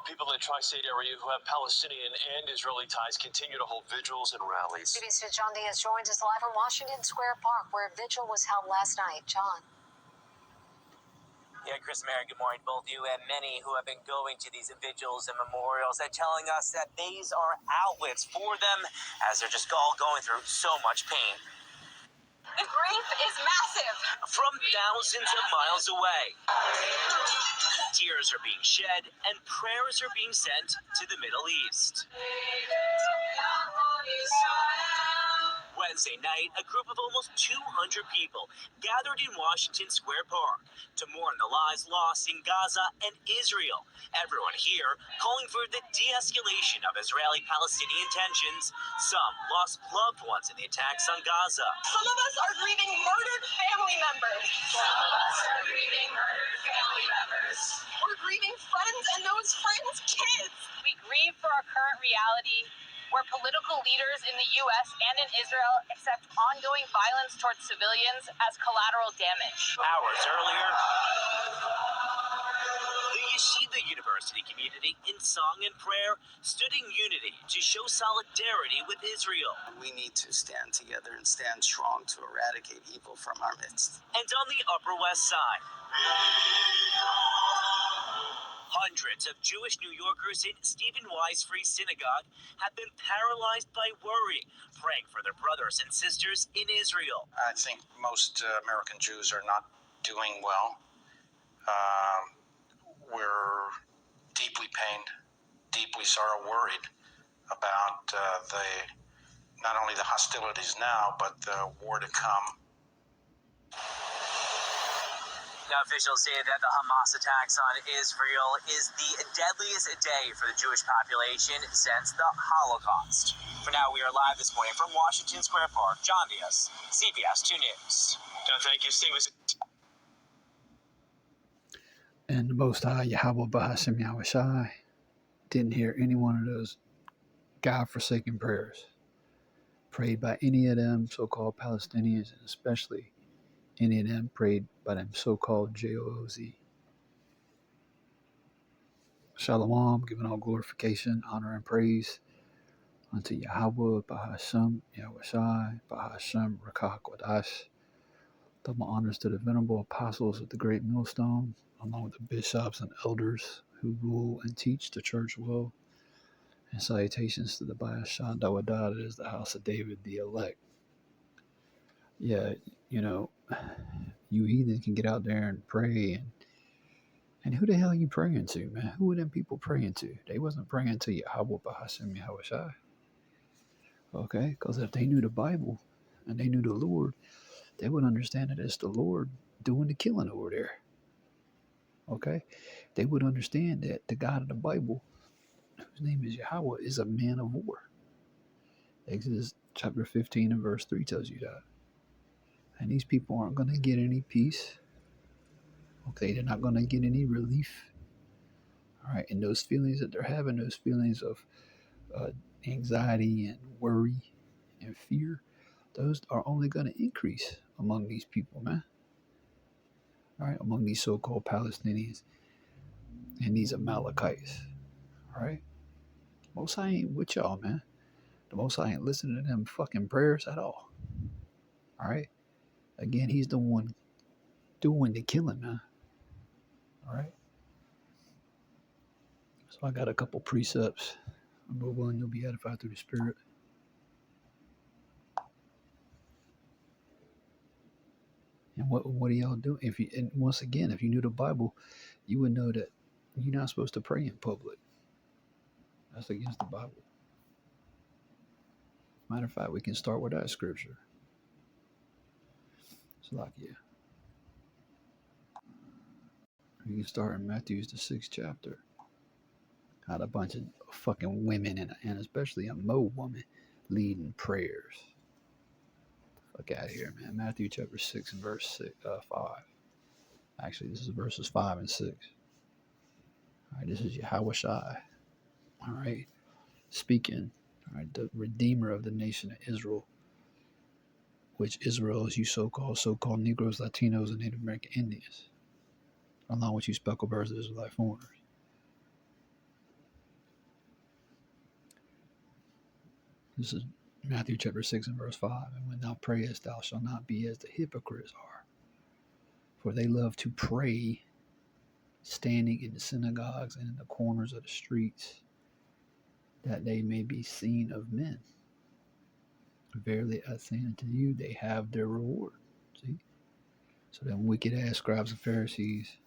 people in the tri-state area who have Palestinian and Israeli ties continue to hold vigils and rallies. CBS's John Diaz joins us live from Washington Square Park, where a vigil was held last night. John. Yeah, Chris and Mary, good morning, both of you, and many who have been going to these vigils and memorials and telling us that these are outlets for them as they're just all going through so much pain. The grief is massive. From thousands of miles away, tears are being shed and prayers are being sent to the Middle East. Wednesday night, a group of almost 200 people gathered in Washington Square Park to mourn the lives lost in Gaza and Israel. Everyone here calling for the de-escalation of Israeli-Palestinian tensions. Some lost loved ones in the attacks on Gaza. Some of us are grieving murdered family members. We're grieving friends and those friends' kids. We grieve for our current reality, where political leaders in the U.S. and in Israel accept ongoing violence towards civilians as collateral damage. Hours earlier, the Yeshiva University community, in song and prayer, stood in unity to show solidarity with Israel. We need to stand together and stand strong to eradicate evil from our midst. And on the Upper West Side, hundreds of Jewish New Yorkers in Stephen Wise Free Synagogue have been paralyzed by worry, praying for their brothers and sisters in Israel. I think most American Jews are not doing well. We're deeply pained, deeply worried about not only the hostilities now, but the war to come. Now, officials say that the Hamas attacks on Israel is the deadliest day for the Jewish population since the Holocaust. For now, we are live this morning from Washington Square Park. John Diaz, CBS 2 News. John, thank you, Steve. And the Most High, Yahweh Bahashem Yahushai, didn't hear any one of those God-forsaken prayers prayed by any of them so-called Palestinians, and especially any of them prayed by them so-called JOOZ. Shalom, giving all glorification, honor, and praise unto Yahweh, Bahashem, Yahushai, Bahashem, Rakah Kodash. Double honors to the venerable apostles of the great millstone, along with the bishops and elders who rule and teach the church well. And salutations to the Bayashah Dawadah, that is the house of David, the elect. Yeah, you know, you heathen can get out there and pray, and who the hell are you praying to, man? Who are them people praying to? They wasn't praying to Yahweh Bahashem Yahushai. Okay, because if they knew the Bible and they knew the Lord, they would understand that it's the Lord doing the killing over there. Okay, they would understand that the God of the Bible, whose name is Yahweh, is a man of war. Exodus chapter 15 and verse 3 tells you that. And these people aren't going to get any peace. Okay, they're not going to get any relief. All right, and those feelings that they're having, those feelings of anxiety and worry and fear, those are only going to increase among these people, man. All right, among these so-called Palestinians and these Amalekites. All right, Most High ain't with y'all, man. The Most High ain't listening to them fucking prayers at all. All right. Again, he's the one doing the killing, man. All right. So I got a couple precepts. Number one, you'll be edified through the Spirit. And what are y'all doing? And once again, if you knew the Bible, you would know that you're not supposed to pray in public. That's against the Bible. Matter of fact, we can start with that scripture. Salakia. We can start in Matthew's the 6th chapter. Got a bunch of fucking women and especially a Mo woman leading prayers. Fuck out of here, man. Matthew chapter 6 and verse 5. Actually, this is verses 5 and 6. All right, this is Yahushai. All right, speaking. All right, the Redeemer of the nation of Israel, which Israel is you so-called Negroes, Latinos, and Native American Indians, along with you speckled birds of Israelite foreigners. This is Matthew chapter 6 and verse 5. And when thou prayest, thou shalt not be as the hypocrites are, for they love to pray standing in the synagogues and in the corners of the streets, that they may be seen of men. Verily I say unto you, they have their reward. See? So them wicked ass scribes and Pharisees,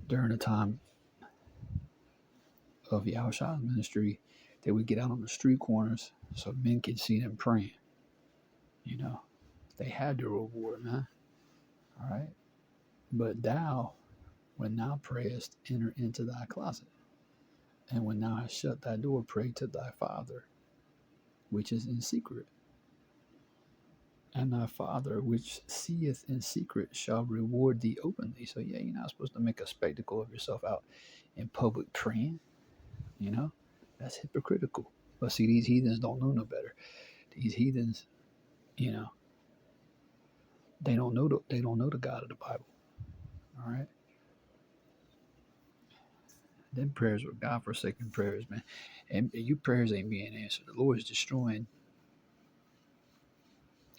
during the time of Yahushua's ministry, they would get out on the street corners so men could see them praying. You know, they had their reward, man. All right. But thou, when thou prayest, enter into thy closet. And when thou hast shut thy door, pray to thy Father, which is in secret. And thy Father, which seeth in secret, shall reward thee openly. So, yeah, you're not supposed to make a spectacle of yourself out in public praying. You know, that's hypocritical. But see, these heathens don't know no better. These heathens, you know, they don't know the God of the Bible. All right. Them prayers were God-forsaken prayers, man. And your prayers ain't being answered. The Lord is destroying,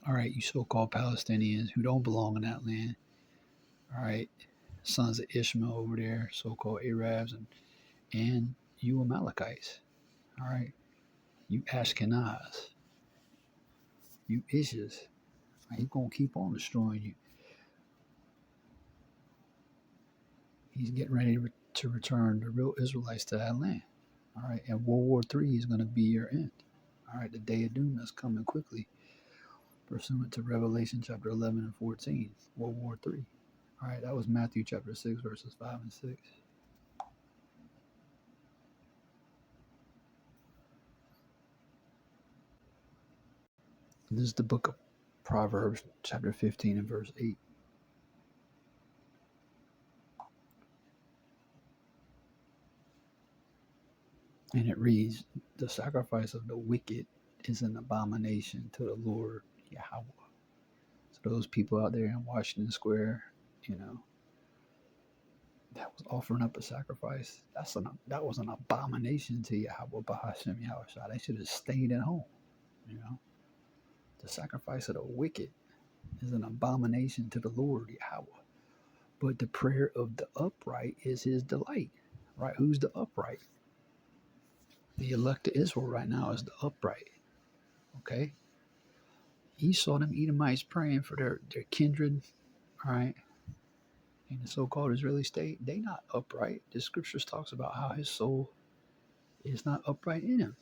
all right, you so-called Palestinians who don't belong in that land. All right. Sons of Ishmael over there, so-called Arabs, and you Amalekites. All right. You Ashkenaz. You Ishas. He's going to keep on destroying you. He's getting ready to return the real Israelites to that land. All right. And World War III is going to be your end. All right. The day of doom is coming quickly. Pursuant to Revelation chapter 11 and 14. World War III. All right. That was Matthew chapter 6, verses 5 and 6. This is the book of Proverbs chapter 15 and verse 8. And it reads, the sacrifice of the wicked is an abomination to the Lord Yahweh. So those people out there in Washington Square, you know, that was offering up a sacrifice. That was an abomination to Yahweh Bahashem Yahushua. They should have stayed at home, you know. The sacrifice of the wicked is an abomination to the Lord Yahweh. But the prayer of the upright is his delight. Right? Who's the upright? The elect of Israel right now is the upright. Okay? Esau, them Edomites praying for their kindred, all right, in the so-called Israeli state, they not upright. The scriptures talks about how his soul is not upright in him.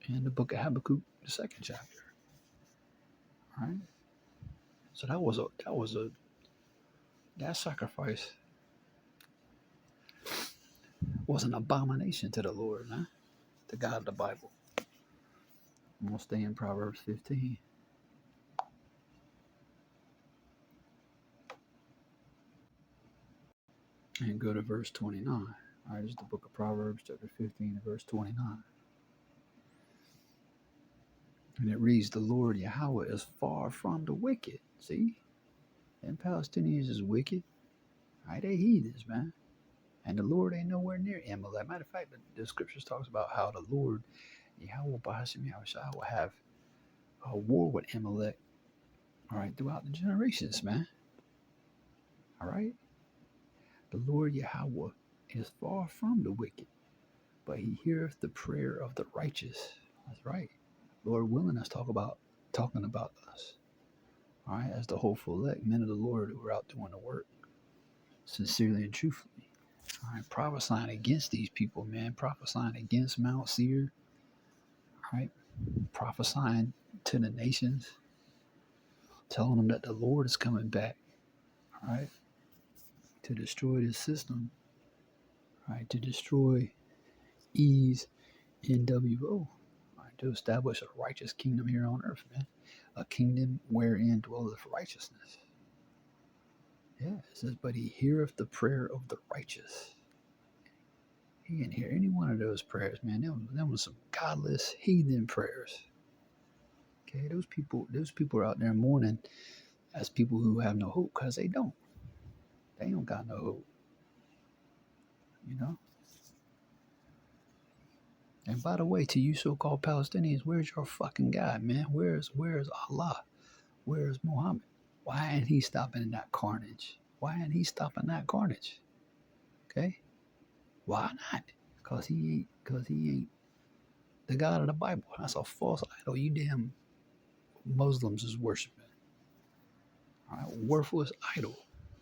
In the book of Habakkuk, the 2nd chapter. All right? So that sacrifice was an abomination to the Lord, man. The God of the Bible. I'm going to stay in Proverbs 15. And go to verse 29. All right, this is the book of Proverbs, chapter 15, and verse 29. And it reads, the Lord Yahweh is far from the wicked. See? Them Palestinians is wicked. All right, they heathens, man. And the Lord ain't nowhere near Amalek. Matter of fact, the scriptures talks about how the Lord Yahweh Bahashem Yahushua will have a war with Amalek, all right, throughout the generations, man. All right? The Lord Yahweh is far from the wicked, but he heareth the prayer of the righteous. That's right. Lord willing us talking about us. All right, as the hopeful elect, men of the Lord who are out doing the work, sincerely and truthfully. All right, prophesying against these people, man. Prophesying against Mount Seir. All right, prophesying to the nations, telling them that the Lord is coming back. All right, to destroy this system. All right, to destroy E's NWO. To establish a righteous kingdom here on earth, man. A kingdom wherein dwelleth righteousness. Yeah, it says, but he heareth the prayer of the righteous. He didn't hear any one of those prayers, man. Them was some godless, heathen prayers. Okay, those people are out there mourning as people who have no hope, because they don't. They don't got no hope. You know? And by the way, to you so-called Palestinians, where's your fucking God, man? Where's Allah? Where's Muhammad? Why ain't he stopping that carnage? Why ain't he stopping that carnage? Okay? Why not? Because he ain't the God of the Bible. That's a false idol. You damn Muslims is worshiping. All right, worthless idol.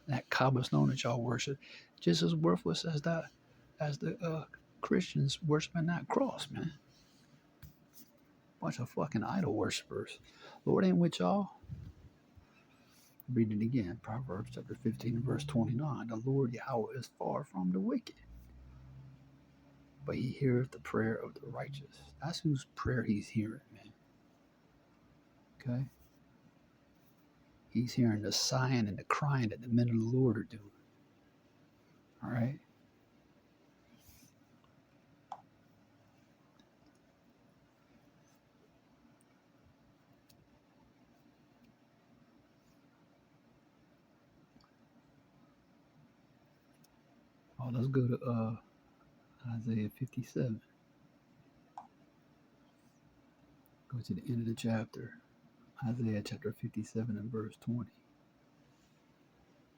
That Kaaba stone that y'all worship, just as worthless as the Christians worshiping that cross, man. Bunch of fucking idol worshippers. Lord ain't with y'all. Read it again. Proverbs chapter 15 and verse 29. The Lord Yahweh is far from the wicked, but he heareth the prayer of the righteous. That's whose prayer he's hearing, man. Okay? He's hearing the sighing and the crying that the men of the Lord are doing. All right? Oh, let's go to Isaiah 57. Go to the end of the chapter. Isaiah chapter 57 and verse 20.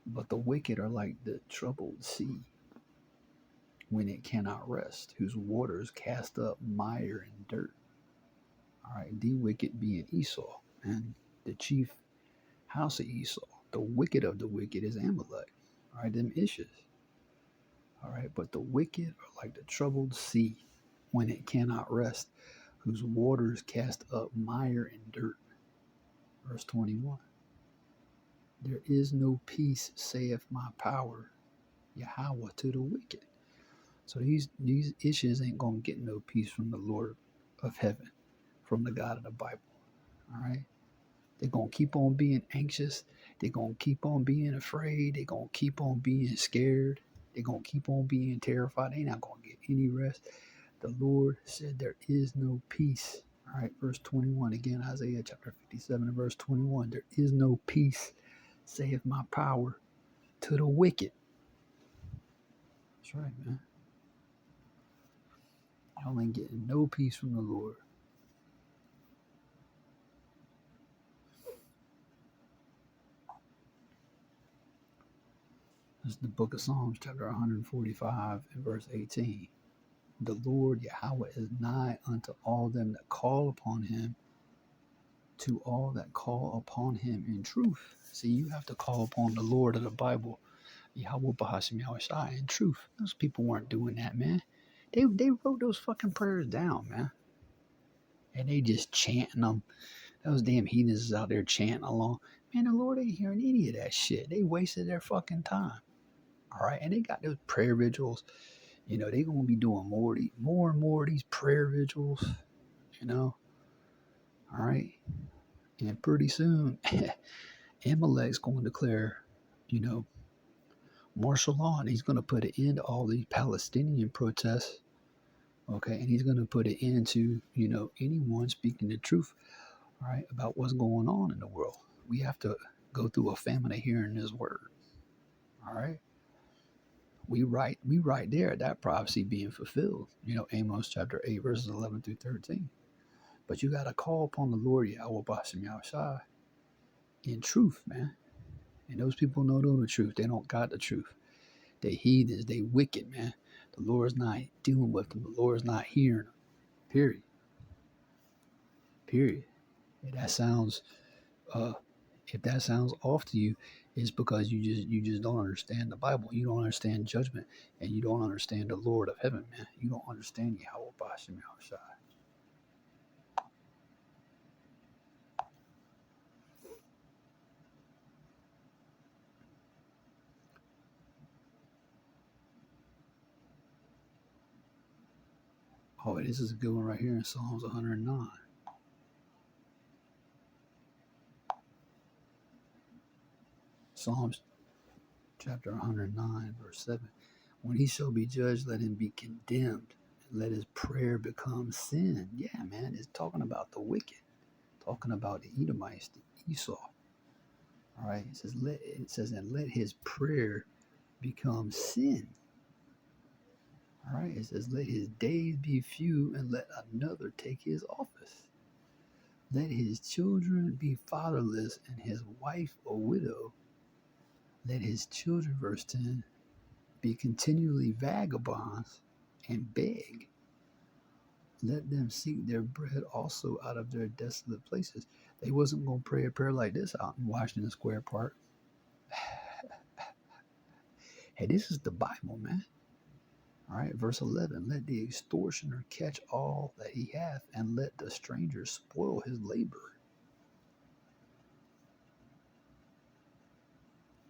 But the wicked are like the troubled sea when it cannot rest, whose waters cast up mire and dirt. All right, the wicked being Esau, and the chief house of Esau. The wicked of the wicked is Amalek. All right, them issues. All right, but the wicked are like the troubled sea when it cannot rest, whose waters cast up mire and dirt. Verse 21. There is no peace, saith my power, Yahweh, to the wicked. So these issues ain't going to get no peace from the Lord of heaven, from the God of the Bible. All right? They're going to keep on being anxious. They're going to keep on being afraid. They're going to keep on being scared. They're going to keep on being terrified. They're not going to get any rest. The Lord said there is no peace. All right, verse 21. Again, Isaiah chapter 57 and verse 21. There is no peace, saith my power, to the wicked. That's right, man. Y'all ain't getting no peace from the Lord. This is the book of Psalms, chapter 145 and verse 18. The Lord Yahweh is nigh unto all them that call upon him, to all that call upon him in truth. See, you have to call upon the Lord of the Bible, Yahweh Bahashim Yahushai, in truth. Those people weren't doing that, man. They wrote those fucking prayers down, man. And they just chanting them. Those damn heathens out there chanting along. Man, the Lord ain't hearing any of that shit. They wasted their fucking time. All right, and they got those prayer vigils. You know, they're going to be doing more and more of these prayer vigils, you know. All right. And pretty soon, Amalek's going to declare, you know, martial law, and he's going to put an end to all these Palestinian protests. Okay, and he's going to put an end to, you know, anyone speaking the truth, all right, about what's going on in the world. We have to go through a famine of hearing his word. All right. We right there, that prophecy being fulfilled. You know, Amos chapter 8, verses 11 through 13. But you got to call upon the Lord Yahweh Bahashim Yahushai in truth, man. And those people know the truth. They don't got the truth. They heathens. They wicked, man. The Lord's not dealing with them. The Lord's not hearing them. Period. Period. If that sounds off to you, it's because you just don't understand the Bible. You don't understand judgment, and you don't understand the Lord of heaven, man. You don't understand Yahweh Bahashim Yahushai. Oh, this is a good one right here in Psalms 109. Psalms chapter 109, verse 7. When he shall be judged, let him be condemned, and let his prayer become sin. Yeah, man, it's talking about the wicked, talking about the Edomites, the Esau. All right, it says, and let his prayer become sin. All right, it says, let his days be few and let another take his office. Let his children be fatherless and his wife a widow. Let his children, verse 10, be continually vagabonds and beg. Let them seek their bread also out of their desolate places. They wasn't going to pray a prayer like this out in Washington Square Park. Hey, this is the Bible, man. All right, verse 11, let the extortioner catch all that he hath, and let the stranger spoil his labor.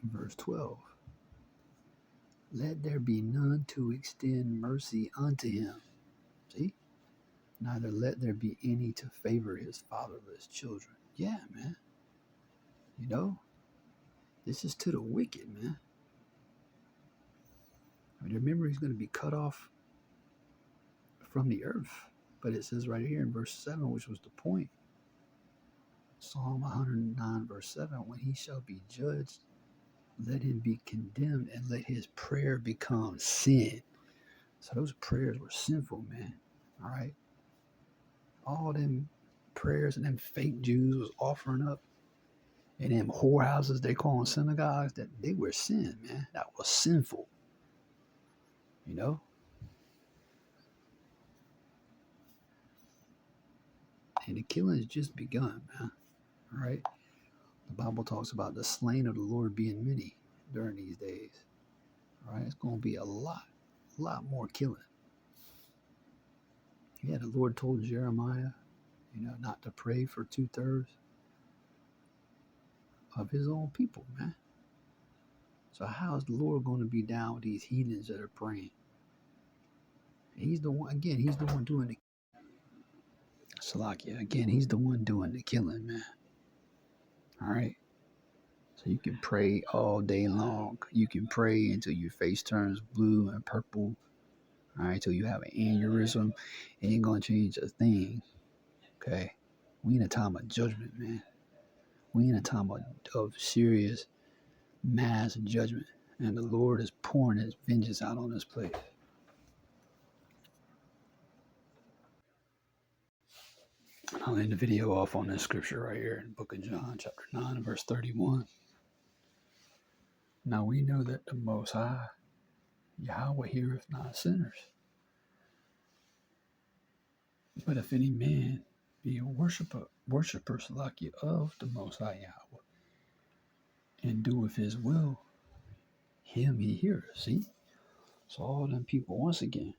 Verse 12, let there be none to extend mercy unto him. See? Neither let there be any to favor his fatherless children. Yeah, man. You know, this is to the wicked, man. I mean, remember, he's going to be cut off from the earth. But it says right here in verse 7, which was the point, Psalm 109, verse 7, when he shall be judged, let him be condemned and let his prayer become sin. So those prayers were sinful, man. All right. All them prayers and them fake Jews was offering up in them whorehouses they call them synagogues, that they were sin, man. That was sinful. You know? And the killing's just begun, man. All right? The Bible talks about the slain of the Lord being many during these days. All right? It's going to be a lot more killing. Yeah, the Lord told Jeremiah, you know, not to pray for 2/3 of his own people, man. So how is the Lord going to be down with these heathens that are praying? He's the one, again, he's the one doing the Salakia. Again, he's the one doing the killing, man. All right. So you can pray all day long. You can pray until your face turns blue and purple. All right, till you have an aneurysm. It ain't going to change a thing. Okay. We in a time of judgment, man. We in a time of serious mass judgment. And the Lord is pouring his vengeance out on this place. I'll end the video off on this scripture right here in the book of John, chapter 9, and verse 31. Now we know that the Most High, Yahweh, heareth not sinners. But if any man be a worshiper Salakia of the Most High Yahweh, and doeth his will, him he heareth. See? So all them people, once again,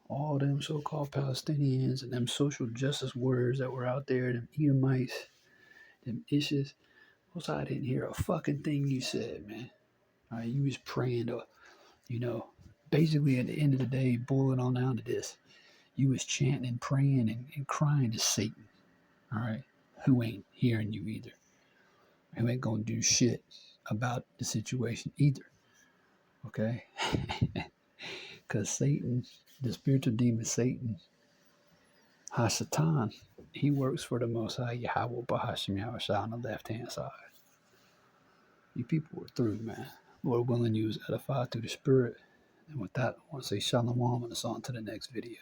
all them so-called Palestinians and them social justice warriors that were out there, them Edomites, them Ishis, Most High didn't hear a fucking thing you said, man. All right, you was praying to, you know, basically at the end of the day, boiling on down to this, you was chanting and praying and crying to Satan, all right, who ain't hearing you either, who ain't gonna do shit about the situation either, okay? Because Satan, the spiritual demon Satan, Hasatan, he works for the Most High Yahweh Bahashim Yahushua on the left-hand side. You people were through, man. Lord willing, you was edified through the Spirit. And with that, I want to say shalom and it's on to the next video.